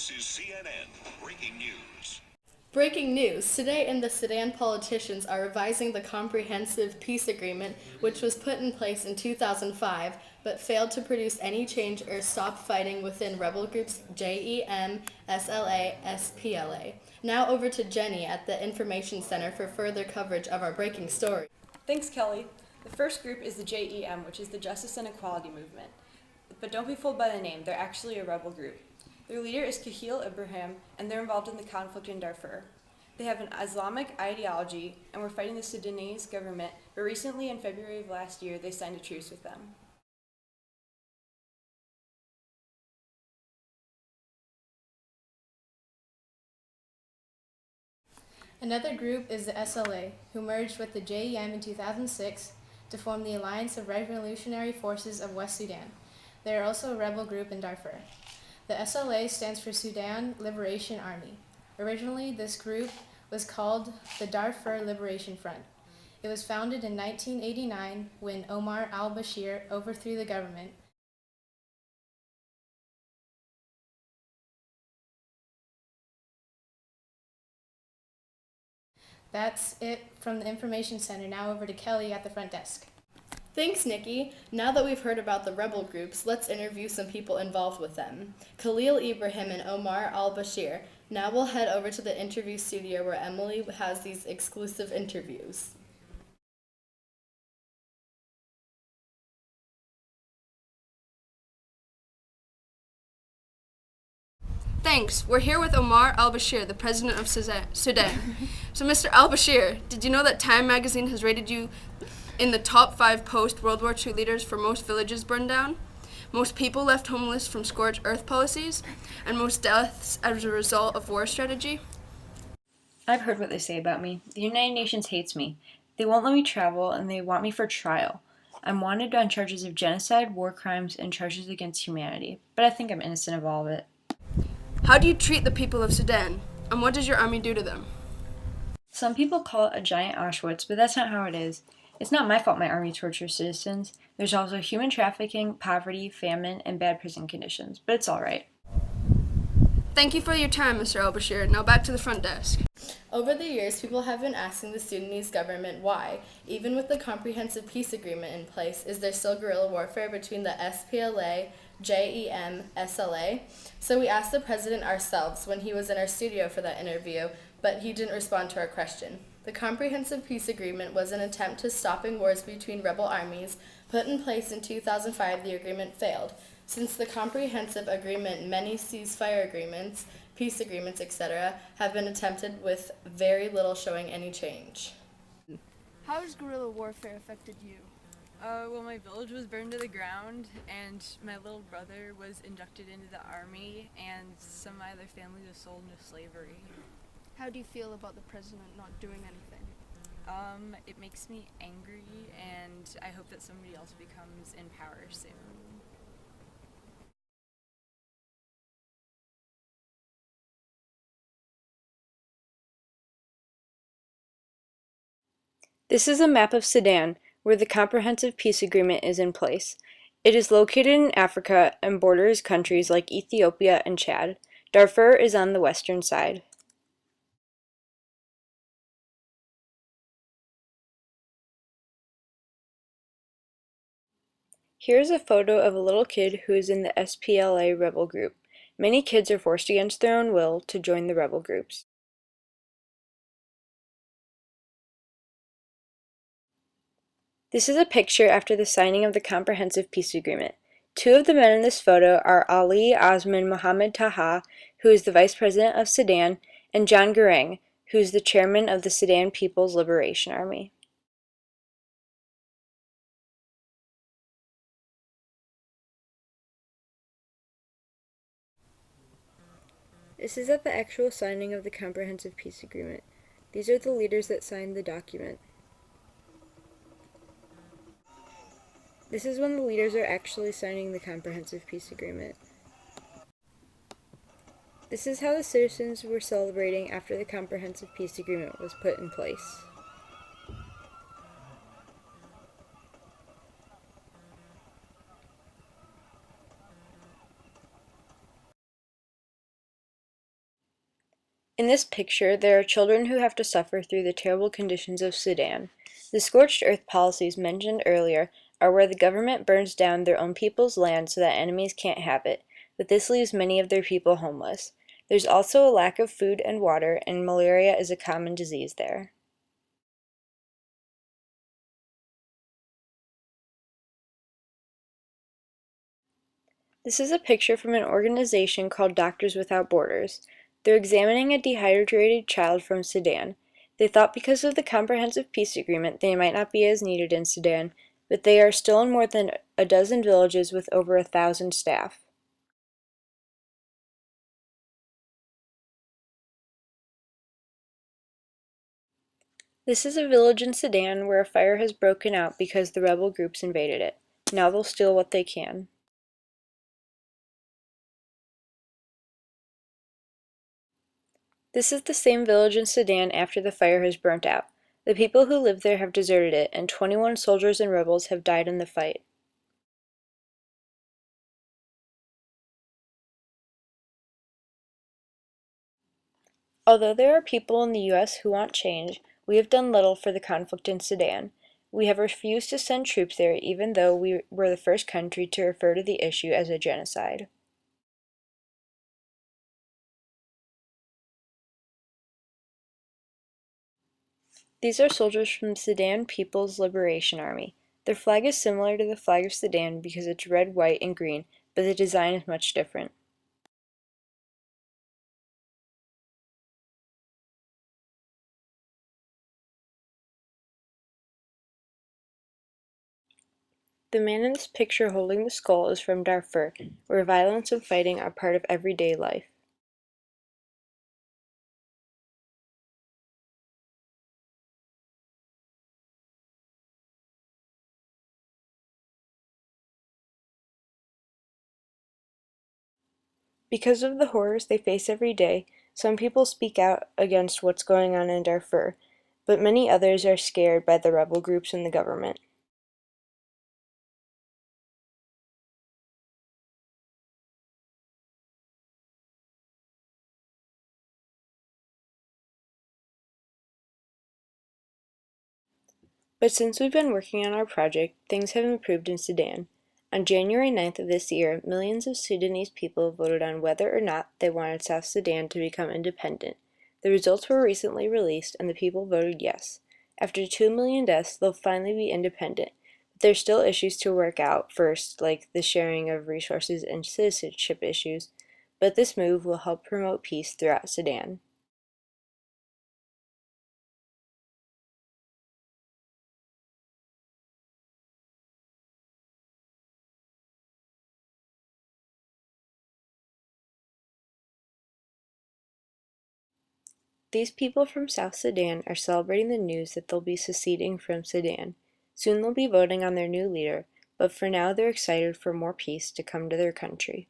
This is CNN Breaking News. Breaking news. Today in the Sudan, politicians are revising the Comprehensive Peace Agreement, which was put in place in 2005, but failed to produce any change or stop fighting within rebel groups JEM, SLA, SPLA. Now over to Jenny at the Information Center for further coverage of our breaking story. Thanks, Kelly. The first group is the JEM, which is the Justice and Equality Movement. But don't be fooled by the name, they're actually a rebel group. Their leader is Kahil Ibrahim, and they're involved in the conflict in Darfur. They have an Islamic ideology and were fighting the Sudanese government, but recently in February of last year, they signed a truce with them. Another group is the SLA, who merged with the JEM in 2006 to form the Alliance of Revolutionary Forces of West Sudan. They are also a rebel group in Darfur. The SLA stands for Sudan Liberation Army. Originally, this group was called the Darfur Liberation Front. It was founded in 1989 when Omar al-Bashir overthrew the government. That's it from the Information Center. Now over to Kelly at the front desk. Thanks, Nikki. Now that we've heard about the rebel groups, let's interview some people involved with them. Khalil Ibrahim and Omar al-Bashir. Now we'll head over to the interview studio where Emily has these exclusive interviews. Thanks. We're here with Omar al-Bashir, the president of Sudan. So, Mr. al-Bashir, did you know that Time magazine has rated you in the top 5 post-World War II leaders for most villages burned down, most people left homeless from scorched earth policies, and most deaths as a result of war strategy? I've heard what they say about me. The United Nations hates me. They won't let me travel, and they want me for trial. I'm wanted on charges of genocide, war crimes, and charges against humanity, but I think I'm innocent of all of it. How do you treat the people of Sudan, and what does your army do to them? Some people call it a giant Auschwitz, but that's not how it is. It's not my fault my army tortures citizens. There's also human trafficking, poverty, famine, and bad prison conditions, but it's all right. Thank you for your time, Mr. al-Bashir. Now back to the front desk. Over the years, people have been asking the Sudanese government why, even with the Comprehensive Peace Agreement in place, is there still guerrilla warfare between the SPLA, JEM, SLA? So we asked the president ourselves when he was in our studio for that interview, but he didn't respond to our question. The Comprehensive Peace Agreement was an attempt to stopping wars between rebel armies. Put in place in 2005, the agreement failed. Since the Comprehensive Agreement, many ceasefire agreements, peace agreements, etc., have been attempted with very little showing any change. How has guerrilla warfare affected you? Well, my village was burned to the ground, and my little brother was inducted into the army, and some of my other family was sold into slavery. How do you feel about the president not doing anything? It makes me angry, and I hope that somebody else becomes in power soon. This is a map of Sudan, where the Comprehensive Peace Agreement is in place. It is located in Africa and borders countries like Ethiopia and Chad. Darfur is on the western side. Here is a photo of a little kid who is in the SPLA rebel group. Many kids are forced against their own will to join the rebel groups. This is a picture after the signing of the Comprehensive Peace Agreement. 2 of the men in this photo are Ali Osman Mohammed Taha, who is the Vice President of Sudan, and John Garang, who is the Chairman of the Sudan People's Liberation Army. This is at the actual signing of the Comprehensive Peace Agreement. These are the leaders that signed the document. This is when the leaders are actually signing the Comprehensive Peace Agreement. This is how the citizens were celebrating after the Comprehensive Peace Agreement was put in place. In this picture, there are children who have to suffer through the terrible conditions of Sudan. The scorched earth policies mentioned earlier are where the government burns down their own people's land so that enemies can't have it, but this leaves many of their people homeless. There's also a lack of food and water, and malaria is a common disease there. This is a picture from an organization called Doctors Without Borders. They're examining a dehydrated child from Sudan. They thought because of the comprehensive peace agreement they might not be as needed in Sudan, but they are still in more than a dozen villages with over 1,000 staff. This is a village in Sudan where a fire has broken out because the rebel groups invaded it. Now they'll steal what they can. This is the same village in Sudan after the fire has burnt out. The people who live there have deserted it, and 21 soldiers and rebels have died in the fight. Although there are people in the U.S. who want change, we have done little for the conflict in Sudan. We have refused to send troops there even though we were the first country to refer to the issue as a genocide. These are soldiers from the Sudan People's Liberation Army. Their flag is similar to the flag of Sudan because it's red, white, and green, but the design is much different. The man in this picture holding the skull is from Darfur, where violence and fighting are part of everyday life. Because of the horrors they face every day, some people speak out against what's going on in Darfur, but many others are scared by the rebel groups and the government. But since we've been working on our project, things have improved in Sudan. On January 9th of this year, millions of Sudanese people voted on whether or not they wanted South Sudan to become independent. The results were recently released, and the people voted yes. After 2 million deaths, they'll finally be independent. But there's still issues to work out first, like the sharing of resources and citizenship issues, but this move will help promote peace throughout Sudan. These people from South Sudan are celebrating the news that they'll be seceding from Sudan. Soon they'll be voting on their new leader, but for now they're excited for more peace to come to their country.